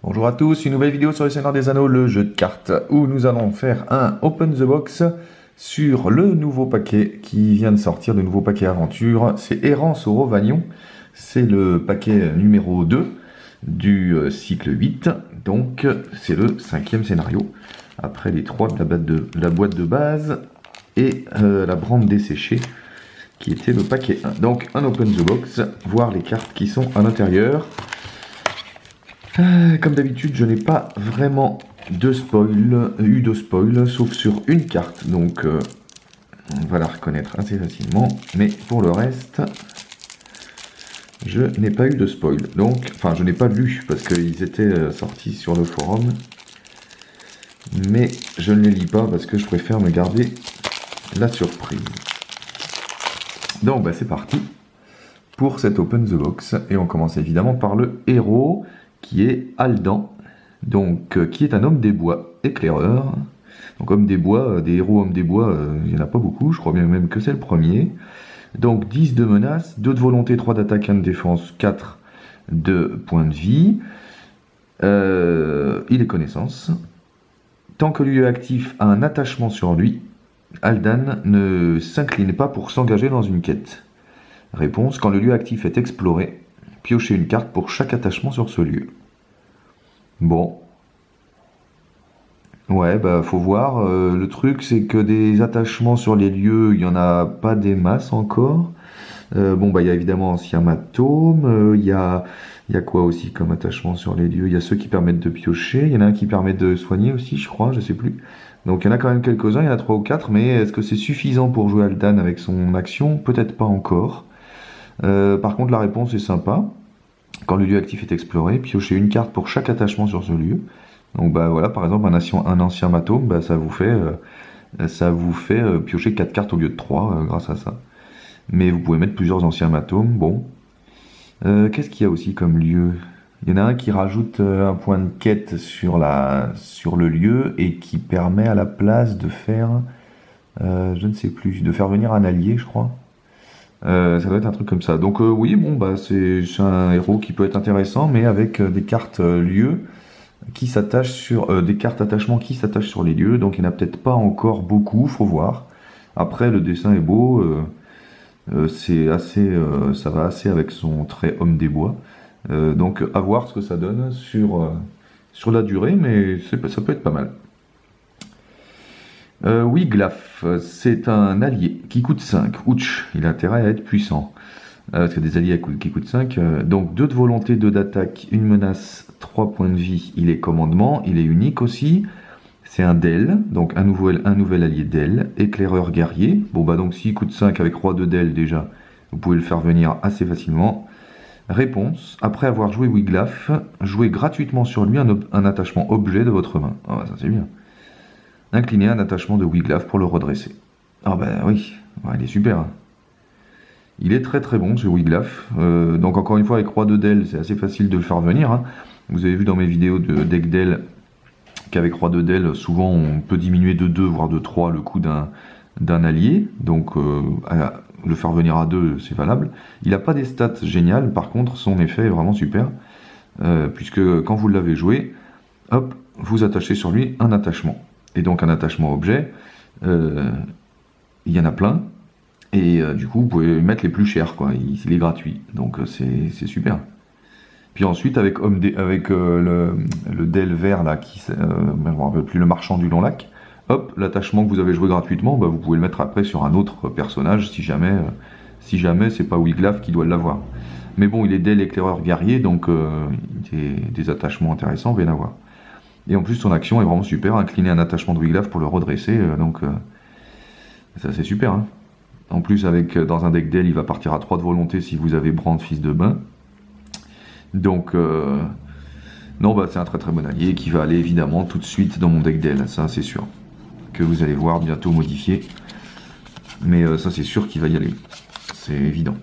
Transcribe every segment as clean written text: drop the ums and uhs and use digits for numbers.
Bonjour à tous, une nouvelle vidéo sur le Seigneur des Anneaux, le jeu de cartes, où nous allons faire un Open the Box sur le nouveau paquet qui vient de sortir, le nouveau paquet aventure. C'est Errance au Rovanion, c'est le paquet numéro 2 du cycle 8, donc c'est le 5e scénario, après les 3 de la boîte de base et la brande desséchée qui était le paquet 1. Donc un Open the Box, voir les cartes qui sont à l'intérieur. Comme d'habitude, je n'ai pas vraiment eu de spoil, sauf sur une carte, donc on va la reconnaître assez facilement. Mais pour le reste, je n'ai pas eu de spoil. Donc, enfin, je n'ai pas lu parce qu'ils étaient sortis sur le forum, mais je ne les lis pas parce que je préfère me garder la surprise. Donc, bah, c'est parti pour cet Open the Box et on commence évidemment par le héros, qui est Haldan, donc qui est un homme des bois, éclaireur. Donc homme des bois, des héros hommes des bois, il n'y en a pas beaucoup, je crois bien même que c'est le premier. Donc 10 de menace, 2 de volonté, 3 d'attaque, 1 de défense, 4 de points de vie. Il est connaissance. Tant que lui est actif a un attachement sur lui, Haldan ne s'incline pas pour s'engager dans une quête. Réponse, quand le lieu actif est exploré, piochez une carte pour chaque attachement sur ce lieu. Bon. Ouais, bah faut voir. Le truc, c'est que des attachements sur les lieux, il n'y en a pas des masses encore. Bon, bah il y a évidemment Ancien Matome. Il y a quoi aussi comme attachement sur les lieux? Il y a ceux qui permettent de piocher. Il y en a un qui permet de soigner aussi, je crois, je sais plus. Donc il y en a quand même quelques-uns, il y en a 3 ou 4, mais est-ce que c'est suffisant pour jouer Haldan avec son action? Peut-être pas encore. Par contre, la réponse est sympa. Quand le lieu actif est exploré, piochez une carte pour chaque attachement sur ce lieu. Donc bah voilà, par exemple un ancien matome, bah, ça vous fait piocher 4 cartes au lieu de 3 grâce à ça. Mais vous pouvez mettre plusieurs anciens matomes. Bon. Qu'est-ce qu'il y a aussi comme lieu? Il y en a un qui rajoute un point de quête sur le lieu et qui permet à la place de faire, je ne sais plus, de faire venir un allié, je crois. Ça doit être un truc comme ça. Donc oui, bon, bah c'est un héros qui peut être intéressant, mais avec des cartes lieux qui s'attachent sur des cartes attachement qui s'attachent sur les lieux. Donc il n'y en a peut-être pas encore beaucoup, faut voir. Après, le dessin est beau, c'est assez, ça va assez avec son trait homme des bois. Donc à voir ce que ça donne sur la durée, mais ça peut être pas mal. Wiglaf, c'est un allié qui coûte 5. Ouch, il a intérêt à être puissant. Parce qu'il y a des alliés qui coûtent 5. Donc 2 de volonté, 2 d'attaque, 1 menace, 3 points de vie. Il est commandement, il est unique aussi. C'est un Del, donc un nouvel allié Del. Éclaireur guerrier. Bon bah donc s'il coûte 5 avec roi de Del déjà, vous pouvez le faire venir assez facilement. Réponse, après avoir joué Wiglaf, jouez gratuitement sur lui un attachement objet de votre main. Ah ça c'est bien. Incliner un attachement de Wiglaf pour le redresser. Ah ben oui, ouais, il est super. Hein. Il est très très bon ce Wiglaf. Donc encore une fois avec Roi de Del, c'est assez facile de le faire venir. Hein. Vous avez vu dans mes vidéos de deck Del qu'avec Roi de Del, souvent on peut diminuer de 2 voire de 3 le coût d'un allié. Donc le faire venir à 2 c'est valable. Il n'a pas des stats géniales, par contre son effet est vraiment super. Puisque quand vous l'avez joué, hop, vous attachez sur lui un attachement. Et donc un attachement objet, il y en a plein, et du coup vous pouvez mettre les plus chers, quoi. Il est gratuit, donc c'est super. Puis ensuite avec le Del vert là, je ne me rappelle plus, le marchand du long lac, hop, l'attachement que vous avez joué gratuitement, bah, vous pouvez le mettre après sur un autre personnage si jamais c'est pas Wiglaf qui doit l'avoir. Mais bon, il est Del éclaireur guerrier, donc des attachements intéressants, vous allez en avoir. Et en plus, son action est vraiment super. Incliner un attachement de Wiglaf pour le redresser. Donc, ça c'est super. Hein. En plus, dans un deck Del, il va partir à 3 de volonté si vous avez Brand, fils de bain. Donc, non, bah, c'est un très très bon allié qui va aller évidemment tout de suite dans mon deck Del. Ça, c'est sûr. Que vous allez voir bientôt modifié. Mais ça, c'est sûr qu'il va y aller. C'est évident.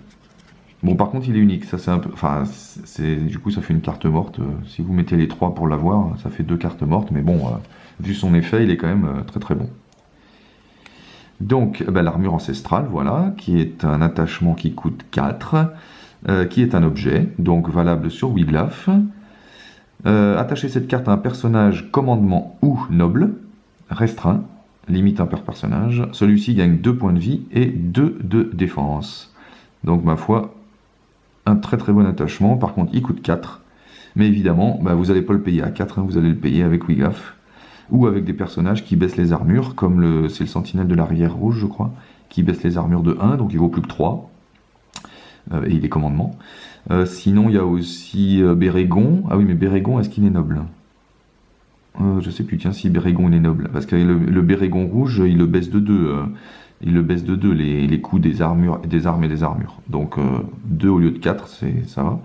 Bon, par contre, il est unique, ça c'est un peu... Enfin, du coup, ça fait une carte morte. Si vous mettez les 3 pour l'avoir, ça fait 2 cartes mortes. Mais bon, vu son effet, il est quand même très très bon. Donc, bah, l'armure ancestrale, voilà, qui est un attachement qui coûte 4, qui est un objet, donc valable sur Wiglaf. Attacher cette carte à un personnage commandement ou noble, restreint, limite 1 par personnage. Celui-ci gagne 2 points de vie et 2 de défense. Donc ma foi, un très très bon attachement. Par contre, il coûte 4. Mais évidemment, bah, vous n'allez pas le payer à 4, hein, vous allez le payer avec Wiglaf. Ou avec des personnages qui baissent les armures, comme c'est le sentinelle de la rivière rouge, je crois, qui baisse les armures de 1, donc il vaut plus que 3. Et il est commandement. Sinon, il y a aussi Bérégon. Ah oui, mais Bérégon, est-ce qu'il est noble? Je sais plus, tiens, si Bérégon il est noble. Parce que le Bérégon rouge, il le baisse de 2. Il le baisse de 2, les coûts des armures, des armes et des armures. Donc 2 au lieu de 4, ça va.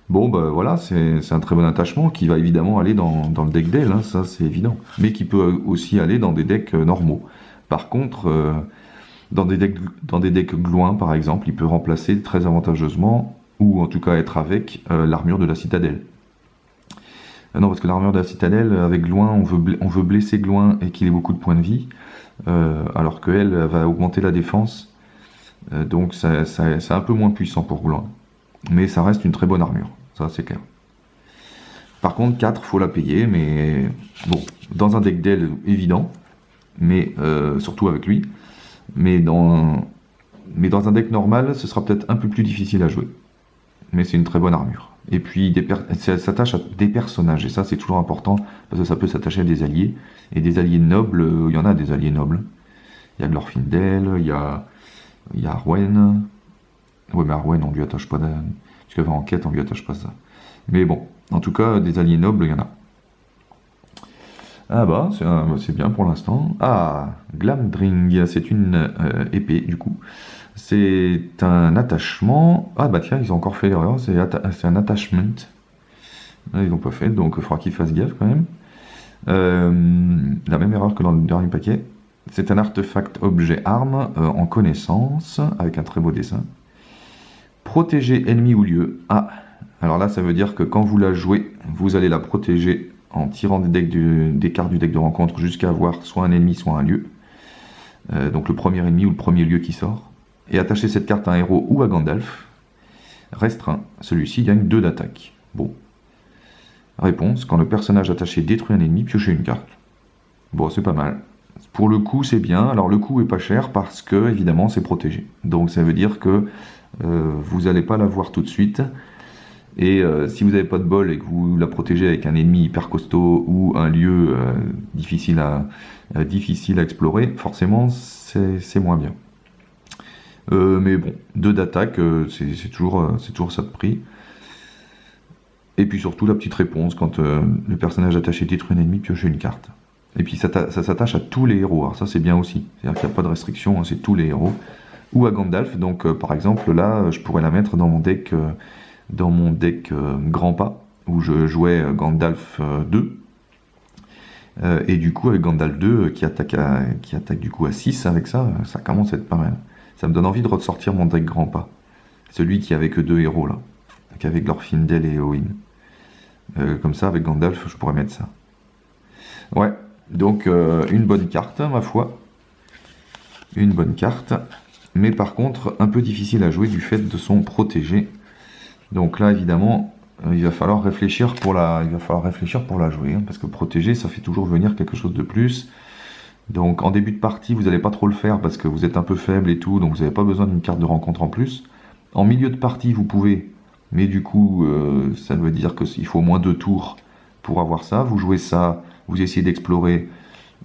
Bon, bah voilà, c'est un très bon attachement qui va évidemment aller dans le deck d'elle, hein, ça c'est évident. Mais qui peut aussi aller dans des decks normaux. Par contre, dans des decks Gloin, par exemple, il peut remplacer très avantageusement, ou en tout cas être avec, l'armure de la citadelle. Non, parce que l'armure de la citadelle, avec Gloin, on veut blesser Gloin et qu'il ait beaucoup de points de vie, alors qu'elle va augmenter la défense. Donc c'est un peu moins puissant pour Gloin. Mais ça reste une très bonne armure, ça c'est clair. Par contre, 4, faut la payer, mais bon, dans un deck d'elle évident, mais surtout avec lui. Mais dans un deck normal, ce sera peut-être un peu plus difficile à jouer. Mais c'est une très bonne armure. Et puis, ça s'attache à des personnages, et ça c'est toujours important, parce que ça peut s'attacher à des alliés. Et des alliés nobles, il y en a des alliés nobles. Il y a Glorfindel, il y a Arwen. Ouais, mais Arwen, on lui attache pas parce qu'elle va en quête, on lui attache pas ça. Mais bon, en tout cas, des alliés nobles, il y en a. Ah bah, c'est bien pour l'instant. Ah, Glamdring, c'est une épée, du coup. C'est un attachement. Ah bah tiens, ils ont encore fait l'erreur, c'est un attachment. Ils l'ont pas fait, donc il faudra qu'ils fassent gaffe quand même. La même erreur que dans le dernier paquet. C'est un artefact objet arme en connaissance, avec un très beau dessin. Protéger ennemi ou lieu. Ah, alors là, ça veut dire que quand vous la jouez, vous allez la protéger en tirant des cartes du deck de rencontre jusqu'à avoir soit un ennemi, soit un lieu. Donc le premier ennemi ou le premier lieu qui sort. Et attacher cette carte à un héros ou à Gandalf. Restreint. Celui-ci gagne 2 d'attaque. Bon. Réponse. Quand le personnage attaché détruit un ennemi, piochez une carte. Bon, c'est pas mal. Pour le coup, c'est bien. Alors le coût est pas cher parce que, évidemment, c'est protégé. Donc ça veut dire que vous n'allez pas la voir tout de suite. Et si vous n'avez pas de bol et que vous la protégez avec un ennemi hyper costaud ou un lieu difficile à explorer, forcément c'est moins bien. Mais bon, 2 d'attaque, c'est toujours ça de prix. Et puis surtout la petite réponse, quand le personnage attaché détruit un ennemi, piochez une carte. Et puis ça s'attache à tous les héros, alors ça c'est bien aussi. C'est-à-dire qu'il n'y a pas de restriction, hein, c'est tous les héros. Ou à Gandalf, donc par exemple là, je pourrais la mettre dans mon deck... Grand Pas, où je jouais Gandalf 2. Et du coup, avec Gandalf 2 qui attaque du coup à 6, avec ça commence à être pas mal. Ça me donne envie de ressortir mon deck Grand Pas. Celui qui avait que 2 héros là, avec Glorfindel et Eowyn. Comme ça, avec Gandalf, je pourrais mettre ça. Ouais, donc une bonne carte, ma foi. Une bonne carte. Mais par contre, un peu difficile à jouer du fait de son protégé. Donc là, évidemment, il va falloir réfléchir pour la jouer, hein, parce que protéger, ça fait toujours venir quelque chose de plus. Donc en début de partie, vous n'allez pas trop le faire parce que vous êtes un peu faible et tout, donc vous n'avez pas besoin d'une carte de rencontre en plus. En milieu de partie, vous pouvez, mais du coup, ça veut dire qu'il faut au moins 2 tours pour avoir ça. Vous jouez ça, vous essayez d'explorer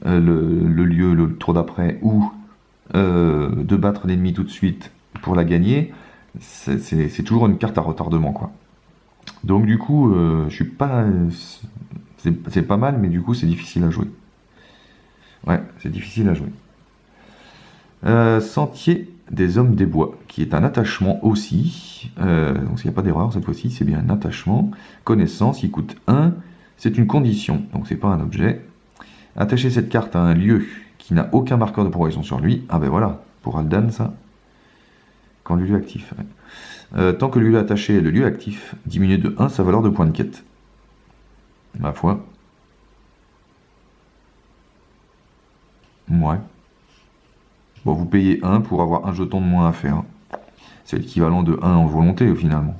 le lieu, le tour d'après, ou de battre l'ennemi tout de suite pour la gagner. C'est toujours une carte à retardement, quoi. Donc du coup, je suis pas... C'est pas mal, mais du coup, c'est difficile à jouer. Ouais, c'est difficile à jouer. Sentier des Hommes des Bois, qui est un attachement aussi. Donc s'il n'y a pas d'erreur cette fois-ci, c'est bien un attachement. Connaissance, il coûte 1. C'est une condition, donc c'est pas un objet. Attacher cette carte à un lieu qui n'a aucun marqueur de progression sur lui. Ah ben voilà, pour Aldan, ça. Quand le lieu actif. Ouais. Tant que le lieu attaché est le lieu actif, diminuer de 1 sa valeur de point de quête. Ma foi. Ouais. Bon, vous payez 1 pour avoir un jeton de moins à faire. C'est l'équivalent de 1 en volonté, finalement.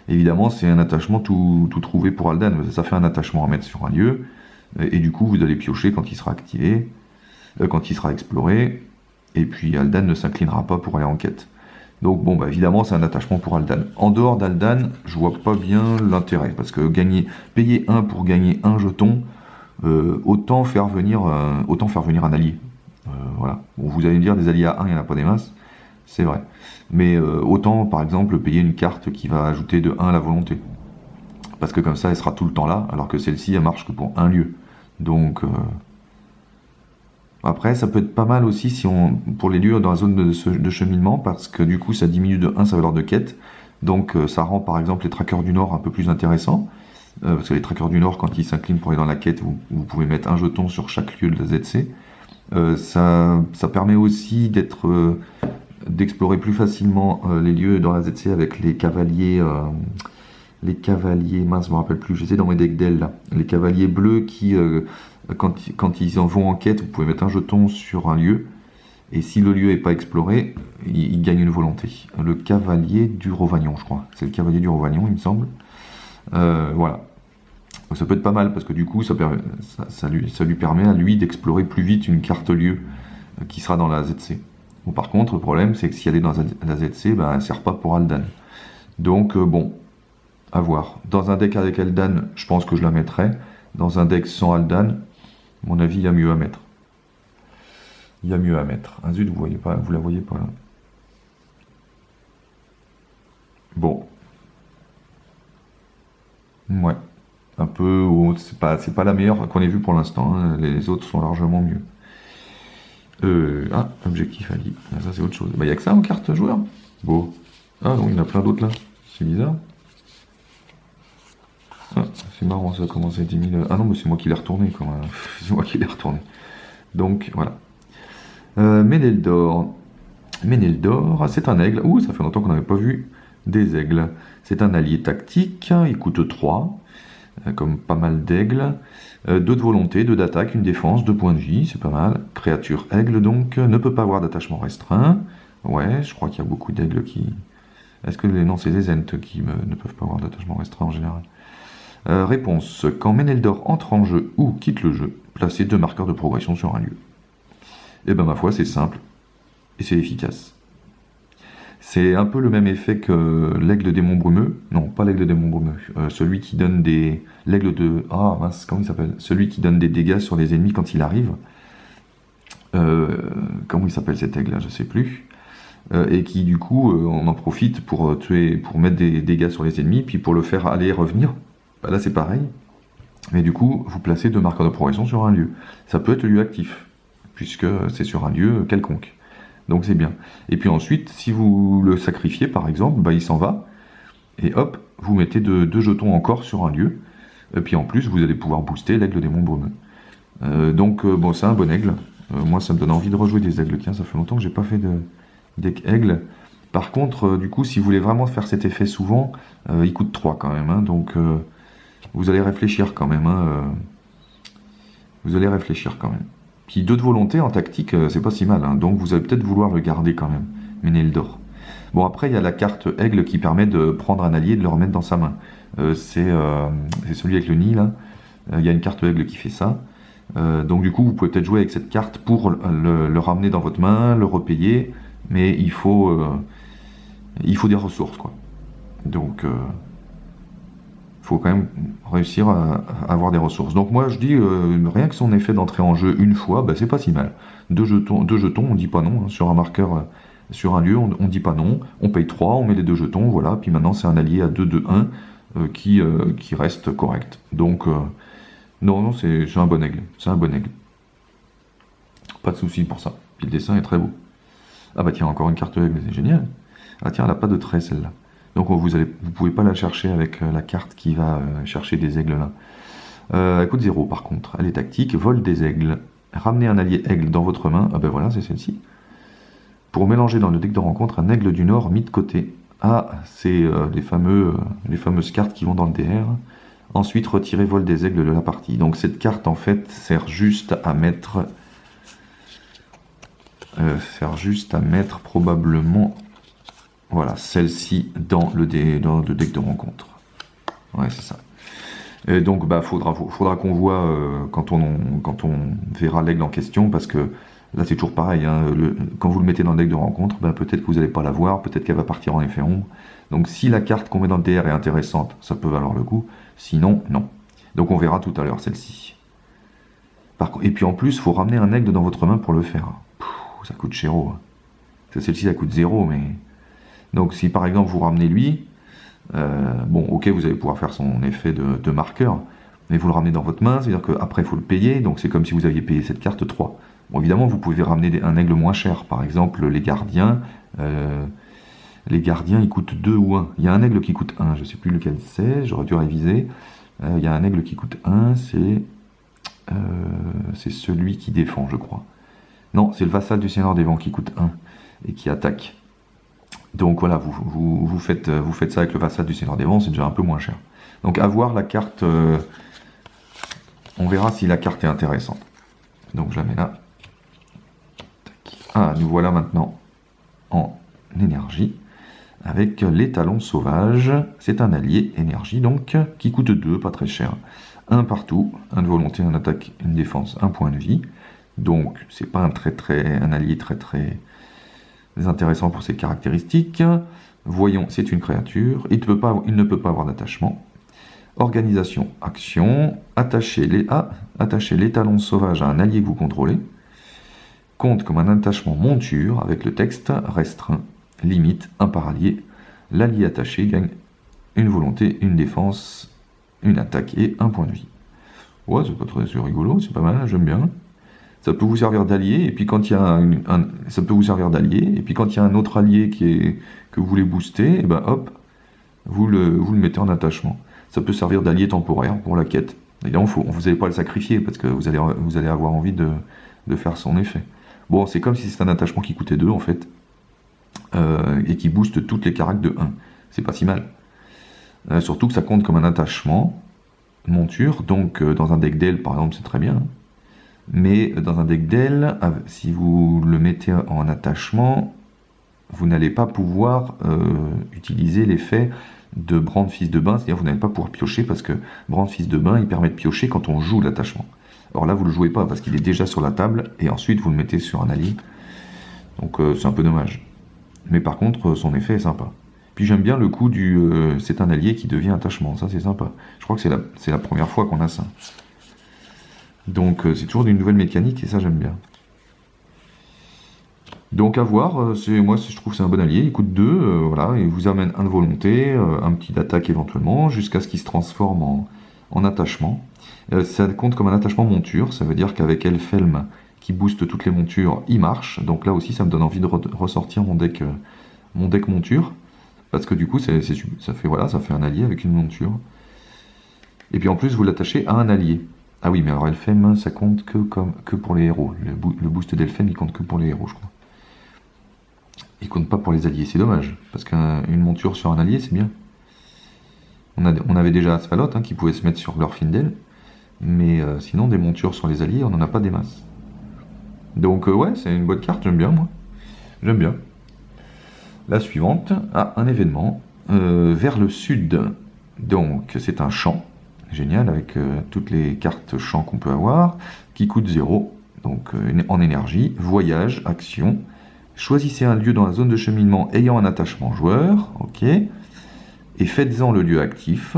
Évidemment, c'est un attachement tout trouvé pour Aldan. Ça fait un attachement à mettre sur un lieu. Et du coup, vous allez piocher quand il sera activé, quand il sera exploré. Et puis Aldan ne s'inclinera pas pour aller en quête. Donc bon, bah évidemment, c'est un attachement pour Aldan. En dehors d'Aldan, je vois pas bien l'intérêt. Parce que payer 1 pour gagner un jeton, autant faire venir un allié. Voilà. Bon, vous allez me dire, des alliés à 1, il n'y en a pas des masses. C'est vrai. Mais autant, par exemple, payer une carte qui va ajouter de 1 la volonté. Parce que comme ça, elle sera tout le temps là, alors que celle-ci, elle marche que pour un lieu. Donc, après, ça peut être pas mal aussi pour les lieux dans la zone de cheminement, parce que du coup, ça diminue de 1 sa valeur de quête. Donc, ça rend, par exemple, les trackers du Nord un peu plus intéressants. Parce que les trackers du Nord, quand ils s'inclinent pour aller dans la quête, vous pouvez mettre un jeton sur chaque lieu de la ZC. Ça permet aussi d'explorer plus facilement les lieux dans la ZC avec les cavaliers, mince, je me rappelle plus, j'essaie dans mes decks d'ailes là, les cavaliers bleus qui, quand ils en vont en quête, vous pouvez mettre un jeton sur un lieu, et si le lieu n'est pas exploré, il gagne une volonté. Le cavalier du Rovagnon, je crois, c'est le cavalier du Rovagnon, il me semble. Voilà. Donc ça peut être pas mal parce que du coup ça lui permet à lui d'explorer plus vite une carte lieu qui sera dans la ZC. Bon, par contre, le problème c'est que si elle est dans la ZC, ben, elle ne sert pas pour Aldan. Donc bon, à voir. Dans un deck avec Aldan, je pense que je la mettrai. Dans un deck sans Aldan, à mon avis, il y a mieux à mettre. Il y a mieux à mettre. Ah zut, vous la voyez pas là. Bon. Ouais. Un peu, c'est pas la meilleure qu'on ait vue pour l'instant, hein. Les autres sont largement mieux. Objectif Ali. Ah, ça c'est autre chose. Bah, il n'y a que ça en carte joueur. Bon. Ah non, il y en a plein d'autres là. C'est bizarre. Ah, c'est marrant ça, comment ça a été mis là. Ah non, mais c'est moi qui l'ai retourné quand même. C'est moi qui l'ai retourné. Donc voilà. Méneldor. Méneldor, c'est un aigle. Ouh, ça fait longtemps qu'on n'avait pas vu des aigles. C'est un allié tactique, il coûte 3. Comme pas mal d'aigles. 2 de volonté, 2 d'attaque, 1 défense, 2 points de vie, c'est pas mal. Créature aigle donc, ne peut pas avoir d'attachement restreint. Ouais, je crois qu'il y a beaucoup d'aigles qui... Est-ce que non, c'est les ents qui ne peuvent pas avoir d'attachement restreint en général. Réponse. Quand Méneldor entre en jeu ou quitte le jeu, placez 2 marqueurs de progression sur un lieu. Et ben ma foi, c'est simple et c'est efficace. C'est un peu le même effet que l'aigle démon brumeux. Non, pas l'aigle démon brumeux. Celui qui donne des... L'aigle de... Ah mince, comment il s'appelle? Celui qui donne des dégâts sur les ennemis quand il arrive. Comment il s'appelle cet aigle là? Je sais plus. Et qui du coup, on en profite pour tuer, pour mettre des dégâts sur les ennemis, puis pour le faire aller et revenir. Bah, là c'est pareil. Mais du coup, vous placez 2 marqueurs de progression sur un lieu. Ça peut être le lieu actif, puisque c'est sur un lieu quelconque. Donc c'est bien. Et puis ensuite, si vous le sacrifiez par exemple, bah, il s'en va. Et hop, vous mettez 2 jetons encore sur un lieu. Et puis en plus, vous allez pouvoir booster l'aigle démon brumeux. Donc bon, c'est un bon aigle. Moi, ça me donne envie de rejouer des aigles. Tiens, ça fait longtemps que j'ai pas fait de deck aigle. Par contre, du coup, si vous voulez vraiment faire cet effet souvent, il coûte 3 quand même. Hein, donc vous allez réfléchir quand même. Hein, vous allez réfléchir quand même. Puis 2 de volonté en tactique, c'est pas si mal, hein, donc vous allez peut-être vouloir le garder quand même, Méneldor. Bon, après, il y a la carte aigle qui permet de prendre un allié et de le remettre dans sa main. C'est celui avec le nid, là. Il y a une carte aigle qui fait ça. Donc du coup, vous pouvez peut-être jouer avec cette carte pour le ramener dans votre main, le repayer, mais il faut des ressources, quoi. Donc... faut quand même réussir à avoir des ressources. Donc moi je dis, rien que son effet d'entrée en jeu une fois, bah, c'est pas si mal. 2 jetons, on dit pas non, hein, sur un marqueur, sur un lieu, on dit pas non, on paye 3, on met les 2 jetons, voilà, puis maintenant c'est un allié à 2-2-1 qui reste correct. Donc non, c'est un bon aigle, c'est un bon aigle. Pas de souci pour ça. Puis le dessin est très beau. Ah bah tiens, encore une carte aigle, c'est génial. Ah tiens, elle a pas de trait celle-là. Donc vous pouvez pas la chercher avec la carte qui va chercher des aigles là. Elle coûte 0 par contre. Elle est tactique, vol des aigles. Ramenez un allié aigle dans votre main. Ah ben voilà, c'est celle-ci. Pour mélanger dans le deck de rencontre un aigle du Nord mis de côté. Ah, c'est les fameuses cartes qui vont dans le DR. Ensuite, retirez vol des aigles de la partie. Donc cette carte en fait sert juste à mettre probablement... Voilà, celle-ci dans le deck de rencontre. Ouais, c'est ça. Et donc, bah, faudra qu'on voit quand on verra l'aigle en question, parce que là, c'est toujours pareil. Hein, quand vous le mettez dans le deck de rencontre, bah, peut-être que vous n'allez pas la voir, peut-être qu'elle va partir en effet ombre. Donc, si la carte qu'on met dans le DR est intéressante, ça peut valoir le coup. Sinon, non. Donc, on verra tout à l'heure celle-ci. Et puis en plus, il faut ramener un aigle dans votre main pour le faire. Ça coûte cher. Celle-ci, ça coûte 0, mais... Donc, si par exemple, vous ramenez lui... bon, ok, vous allez pouvoir faire son effet de marqueur, mais vous le ramenez dans votre main, c'est-à-dire qu'après, il faut le payer, donc c'est comme si vous aviez payé cette carte 3. Bon, évidemment, vous pouvez ramener un aigle moins cher, par exemple, les gardiens, ils coûtent 2 ou 1. Il y a un aigle qui coûte 1, je ne sais plus lequel c'est, j'aurais dû réviser. Il y a un aigle qui coûte 1, c'est celui qui défend, je crois. Non, c'est le vassal du Seigneur des Vents qui coûte 1 et qui attaque. Donc voilà, vous faites ça avec le vassal du Seigneur des Vents, c'est déjà un peu moins cher. Donc à voir la carte, on verra si la carte est intéressante. Donc je la mets là. Ah, nous voilà maintenant en énergie, avec les talons sauvages. C'est un allié énergie, donc, qui coûte 2, pas très cher. 1 partout, 1 de volonté, 1 attaque, 1 défense, 1 point de vie. Donc c'est pas un allié très intéressant pour ses caractéristiques. Voyons, c'est une créature. Il ne peut pas avoir d'attachement. Organisation, action. Attacher les talons sauvages à un allié que vous contrôlez. Compte comme un attachement monture avec le texte restreint. Limite, 1 par allié. L'allié attaché gagne une volonté, une défense, une attaque et 1 point de vie. Ouais, c'est pas très rigolo, c'est pas mal, j'aime bien. Ça peut vous servir d'allié, et puis quand il y a ça peut vous servir d'allié, et puis quand il y a un autre allié que vous voulez booster, et ben hop, vous le mettez en attachement. Ça peut servir d'allié temporaire pour la quête. Évidemment, vous n'allez pas le sacrifier, parce que vous allez avoir envie de faire son effet. Bon, c'est comme si c'était un attachement qui coûtait 2 en fait, et qui booste toutes les caractères de 1. C'est pas si mal. Surtout que ça compte comme un attachement monture, donc dans un deck d'aile par exemple, c'est très bien. Mais dans un deck d'aile, si vous le mettez en attachement, vous n'allez pas pouvoir utiliser l'effet de Brand Fils de Bain, c'est-à-dire vous n'allez pas pouvoir piocher, parce que Brand Fils de Bain, il permet de piocher quand on joue l'attachement. Alors là, vous ne le jouez pas, parce qu'il est déjà sur la table, et ensuite vous le mettez sur un allié. Donc c'est un peu dommage. Mais par contre, son effet est sympa. Puis j'aime bien le coup du c'est un allié qui devient attachement, ça c'est sympa. Je crois que c'est la première fois qu'on a ça. Donc c'est toujours une nouvelle mécanique, et ça j'aime bien. Donc à voir, moi je trouve que c'est un bon allié, il coûte 2, voilà, il vous amène 1 de volonté, un petit d'attaque éventuellement, jusqu'à ce qu'il se transforme en attachement. Ça compte comme un attachement monture, ça veut dire qu'avec Elfelm qui booste toutes les montures, il marche. Donc là aussi ça me donne envie de ressortir mon deck monture, parce que du coup ça fait un allié avec une monture. Et puis en plus vous l'attachez à un allié. Ah oui, mais alors Elfhelm, ça compte que pour les héros. Le boost d'Elfhelm, il compte que pour les héros, je crois. Il compte pas pour les alliés, c'est dommage. Parce qu'une monture sur un allié, c'est bien. On avait déjà Asphalot, qui pouvait se mettre sur Glorfindel. Mais sinon, des montures sur les alliés, on n'en a pas des masses. Donc ouais, c'est une bonne carte, j'aime bien, moi. J'aime bien. La suivante, un événement. Vers le sud, donc c'est un champ. Génial, avec toutes les cartes champs qu'on peut avoir, qui coûtent 0, donc en énergie, voyage, action. Choisissez un lieu dans la zone de cheminement ayant un attachement joueur, ok, et faites-en le lieu actif,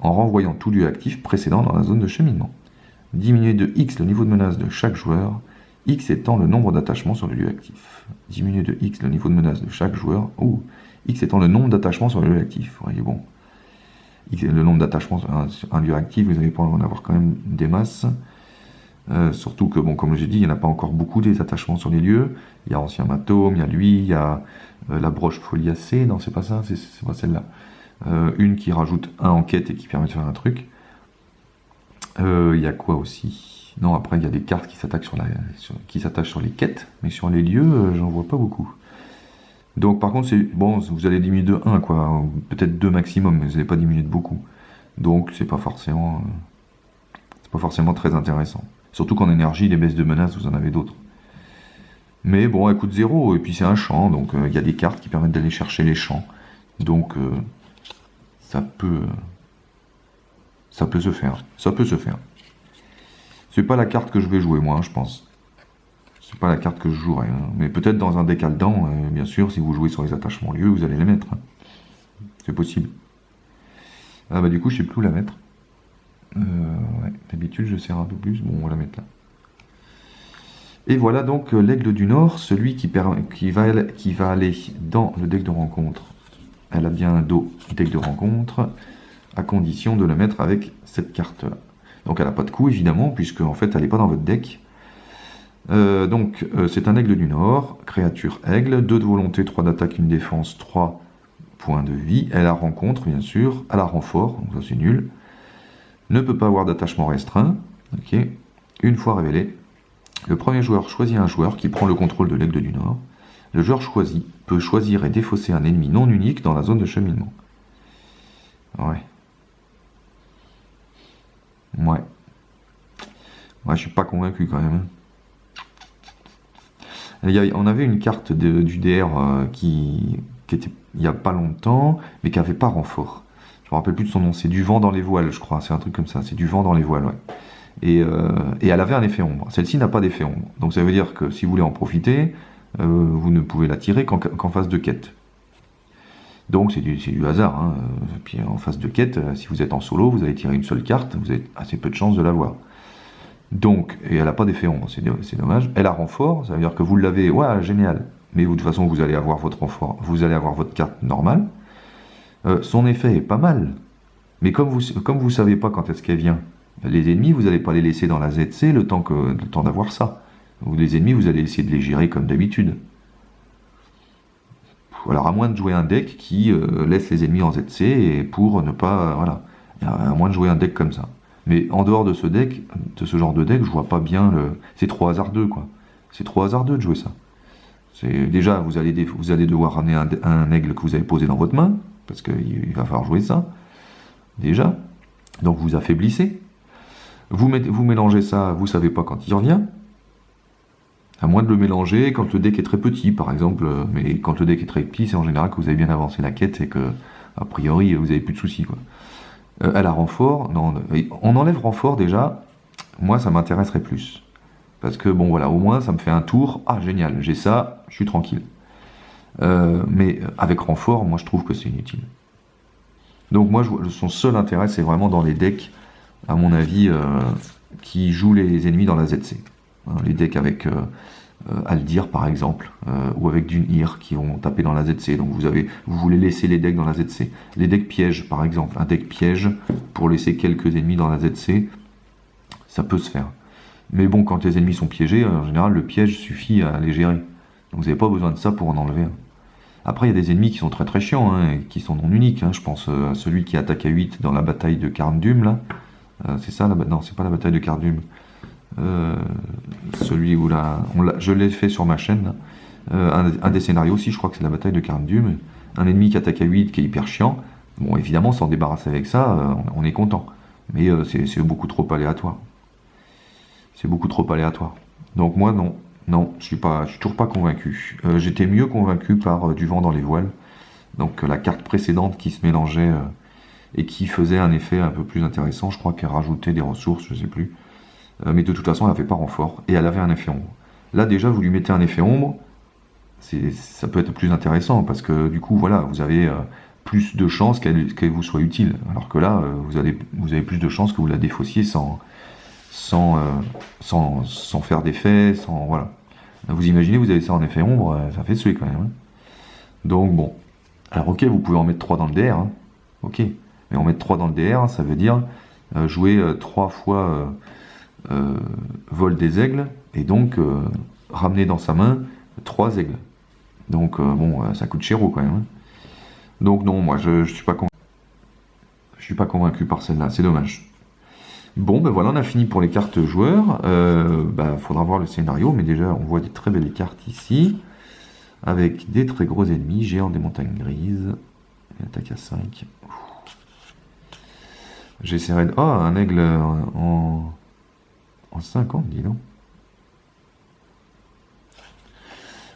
en renvoyant tout lieu actif précédent dans la zone de cheminement. Diminuez de X le niveau de menace de chaque joueur, X étant le nombre d'attachements sur le lieu actif. Diminuez de X le niveau de menace de chaque joueur, ou X étant le nombre d'attachements sur le lieu actif. Voyez, bon. Le nombre d'attachements sur un lieu actif, vous allez pouvoir en avoir quand même des masses. Surtout que, bon, comme j'ai dit, il n'y en a pas encore beaucoup des attachements sur les lieux. Il y a Ancien Matome, il y a lui, il y a la broche foliacée. Non, c'est pas ça, c'est pas celle-là. Une qui rajoute un en quête et qui permet de faire un truc. Il y a quoi aussi? Non, après, il y a des cartes qui s'attachent sur les quêtes, mais sur les lieux, j'en vois pas beaucoup. Donc par contre, bon, vous allez diminuer de 1, quoi, peut-être 2 maximum, mais vous n'allez pas diminuer de beaucoup. Donc c'est pas forcément très intéressant. Surtout qu'en énergie, les baisses de menace, vous en avez d'autres. Mais bon, elle coûte 0, et puis c'est un champ, donc il y a des cartes qui permettent d'aller chercher les champs. Donc ça peut se faire. Ça peut se faire. C'est pas la carte que je vais jouer, moi, hein, je pense. C'est pas la carte que je jouerai. Hein. Mais peut-être dans un deck Aldan, bien sûr, si vous jouez sur les attachements lieux, vous allez les mettre. Hein. C'est possible. Ah bah du coup, je sais plus où la mettre. Ouais, d'habitude, je serre un peu plus. Bon, on va la mettre là. Et voilà donc l'aigle du Nord, celui qui va aller dans le deck de rencontre. Elle a bien un dos deck de rencontre, à condition de le mettre avec cette carte-là. Donc elle n'a pas de coût évidemment, puisque en fait elle n'est pas dans votre deck. C'est un aigle du Nord, créature aigle, 2 de volonté, 3 d'attaque, 1 défense, 3 points de vie. Elle a rencontre bien sûr, elle a renfort, donc ça c'est nul. Ne peut pas avoir d'attachement restreint. Ok. Une fois révélé, le premier joueur choisit un joueur qui prend le contrôle de l'aigle du Nord. Le joueur choisi peut choisir et défausser un ennemi non unique dans la zone de cheminement. Ouais. Ouais. Ouais, je suis pas convaincu quand même. On avait une carte du DR qui était il y a pas longtemps, mais qui avait pas renfort. Je me rappelle plus de son nom. C'est du vent dans les voiles, je crois. C'est un truc comme ça. C'est du vent dans les voiles, ouais. Et elle avait un effet ombre. Celle-ci n'a pas d'effet ombre. Donc ça veut dire que si vous voulez en profiter, vous ne pouvez la tirer qu'en phase de quête. Donc c'est du hasard. Hein. Puis en phase de quête, si vous êtes en solo, vous allez tirer une seule carte, vous avez assez peu de chances de l'avoir. Donc, et elle n'a pas d'effet ombre, c'est dommage. Elle a renfort, ça veut dire que vous l'avez, ouais, génial. Mais vous, de toute façon, vous allez avoir votre renfort, vous allez avoir votre carte normale. Son effet est pas mal. Mais comme vous savez pas quand est-ce qu'elle vient, les ennemis, vous n'allez pas les laisser dans la ZC le temps d'avoir ça. Ou les ennemis, vous allez essayer de les gérer comme d'habitude. Alors à moins de jouer un deck qui laisse les ennemis en ZC et pour ne pas, voilà, à moins de jouer un deck comme ça. Mais en dehors de ce deck, de ce genre de deck, je vois pas bien le. C'est trop hasardeux quoi. C'est trop hasardeux de jouer ça. Déjà vous allez devoir ramener un aigle que vous avez posé dans votre main parce qu'il va falloir jouer ça. Déjà, donc vous affaiblissez. Vous mélangez ça, vous savez pas quand il revient. À moins de le mélanger quand le deck est très petit, par exemple. Mais quand le deck est très petit, c'est en général que vous avez bien avancé la quête et que, a priori, vous avez plus de soucis, quoi. Elle a renfort. Non, on enlève renfort déjà. Moi, ça m'intéresserait plus. Parce que, bon, voilà, au moins, ça me fait un tour. Ah, génial, j'ai ça, je suis tranquille. Mais avec renfort, moi, je trouve que c'est inutile. Donc, moi, son seul intérêt, c'est vraiment dans les decks, à mon avis, qui jouent les ennemis dans la ZC. Hein, les decks avec Aldir par exemple, ou avec Dunir qui vont taper dans la ZC. Donc vous voulez laisser les decks dans la ZC. Les decks pièges par exemple, un deck piège pour laisser quelques ennemis dans la ZC, ça peut se faire. Mais bon, quand les ennemis sont piégés, en général le piège suffit à les gérer. Donc vous n'avez pas besoin de ça pour en enlever un. Après, il y a des ennemis qui sont très très chiants, hein, et qui sont non uniques. Hein. Je pense à celui qui attaque à 8 dans la bataille de Carndum, là. C'est ça, non, c'est pas la bataille de Carndum. Celui où je l'ai fait sur ma chaîne. Un des scénarios aussi, je crois que c'est la bataille de Carndum. Un ennemi qui attaque à 8, qui est hyper chiant. Bon, évidemment, s'en débarrasser avec ça, on est content. Mais c'est beaucoup trop aléatoire. C'est beaucoup trop aléatoire. Donc moi, non. Non, je suis toujours pas convaincu. J'étais mieux convaincu par du vent dans les voiles. Donc la carte précédente qui se mélangeait et qui faisait un effet un peu plus intéressant. Je crois qu'elle rajoutait des ressources, je sais plus. Mais de toute façon, elle n'avait pas renfort et elle avait un effet ombre. Là, déjà, vous lui mettez un effet ombre, ça peut être plus intéressant parce que du coup, voilà, vous avez plus de chances qu'elle vous soit utile. Alors que là, vous avez plus de chances que vous la défaussiez sans faire d'effet, sans voilà. Vous imaginez, vous avez ça en effet ombre, ça fait suer quand même. Hein. Donc bon. Alors ok, vous pouvez en mettre 3 dans le DR, hein. Ok. Mais en mettre 3 dans le DR, ça veut dire jouer 3 fois vol des aigles, et donc ramener dans sa main 3 aigles. Donc bon, ça coûte cher quand même. Hein. Donc non, moi je suis pas convaincu. Je suis pas convaincu par celle-là, c'est dommage. Bon, ben voilà, on a fini pour les cartes joueurs. Faudra voir le scénario, mais déjà, on voit des très belles cartes ici, avec des très gros ennemis, géants des montagnes grises, et attaque à 5. J'essaierai de... Oh, un aigle en 50, dis donc.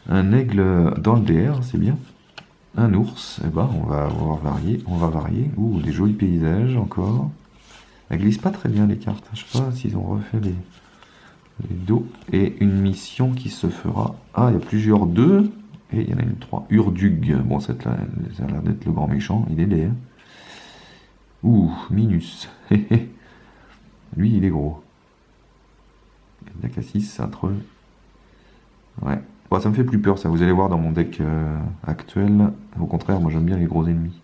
Un aigle dans le DR, c'est bien. Un ours, eh ben, on va varier, Ouh, des jolis paysages encore. Elles glissent pas très bien les cartes, je sais pas s'ils ont refait les dos. Et une mission qui se fera... Ah, il y a plusieurs 2, et il y en a une 3. Urdug, bon, ça a l'air d'être le grand méchant, il est laid. Hein. Ouh, Minus. Lui, il est gros. La K6, c'est un troll. Ouais. Bon, ça me fait plus peur, ça. Vous allez voir dans mon deck actuel. Au contraire, moi j'aime bien les gros ennemis.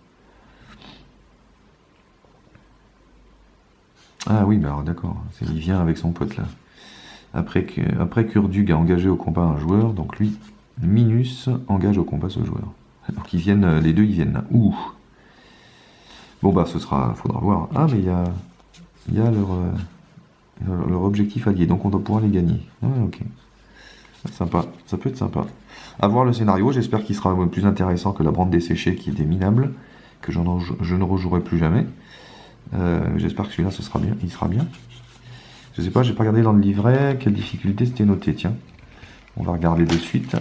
Ah oui, bah alors d'accord. Il vient avec son pote là. Après qu'Urdug a engagé au combat un joueur, donc lui, Minus engage au combat ce joueur. Donc ils viennent, les deux ils viennent là. Ouh. Bon bah faudra voir. Ah mais il y a leur objectif allié, donc on doit pouvoir les gagner. Ah ok. Sympa, ça peut être sympa. À voir le scénario, j'espère qu'il sera plus intéressant que la brande desséchée qui était minable, que je ne rejouerai plus jamais. J'espère que celui-là il sera bien. Je sais pas, j'ai pas regardé dans le livret quelle difficulté c'était noté, tiens. On va regarder de suite.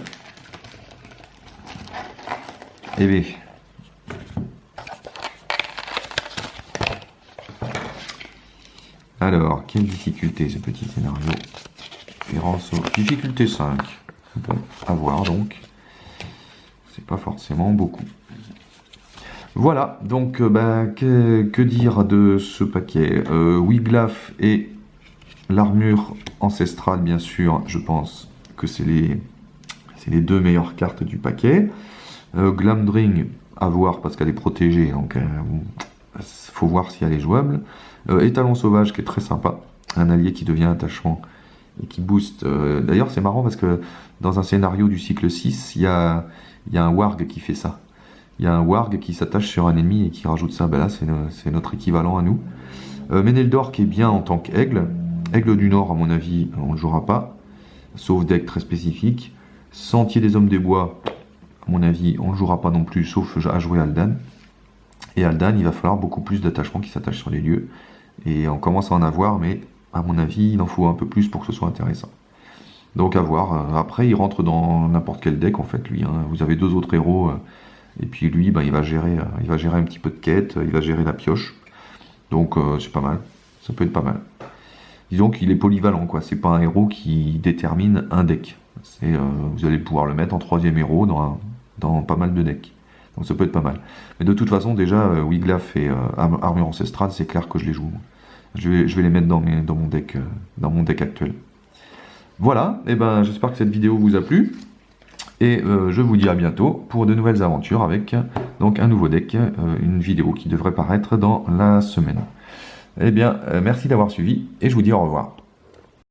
Eh bien. Alors, quelle difficulté ce petit scénario? Difficulté 5. Bon, à voir donc. C'est pas forcément beaucoup. Voilà, donc que dire de ce paquet? Wiglaf et l'armure ancestrale, bien sûr, je pense que c'est les deux meilleures cartes du paquet. Glamdring, à voir parce qu'elle est protégée, donc faut voir si elle est jouable. Étalon sauvage qui est très sympa, un allié qui devient attachement et qui booste. D'ailleurs, c'est marrant parce que dans un scénario du cycle 6, il y a un warg qui fait ça. Il y a un warg qui s'attache sur un ennemi et qui rajoute ça. Ben là, c'est notre équivalent à nous. Méneldor qui est bien en tant qu'aigle. Aigle du Nord, à mon avis, on ne le jouera pas. Sauf deck très spécifique. Sentier des Hommes des Bois, à mon avis, on ne le jouera pas non plus, sauf à jouer Aldan. Et Aldan, il va falloir beaucoup plus d'attachements qui s'attachent sur les lieux. Et on commence à en avoir, mais à mon avis, il en faut un peu plus pour que ce soit intéressant. Donc à voir. Après, il rentre dans n'importe quel deck, en fait, lui. Hein. Vous avez deux autres héros, et puis lui, il va gérer un petit peu de quête, il va gérer la pioche. Donc c'est pas mal. Ça peut être pas mal. Disons qu'il est polyvalent, quoi. C'est pas un héros qui détermine un deck. Vous allez pouvoir le mettre en troisième héros dans pas mal de decks. Donc ça peut être pas mal. Mais de toute façon, déjà, Wiglaf et Armure Ancestrale, c'est clair que je les joue. Je vais les mettre dans mon deck actuel. Voilà, et ben j'espère que cette vidéo vous a plu. Et je vous dis à bientôt pour de nouvelles aventures avec donc un nouveau deck, une vidéo qui devrait paraître dans la semaine. Eh bien, merci d'avoir suivi et je vous dis au revoir.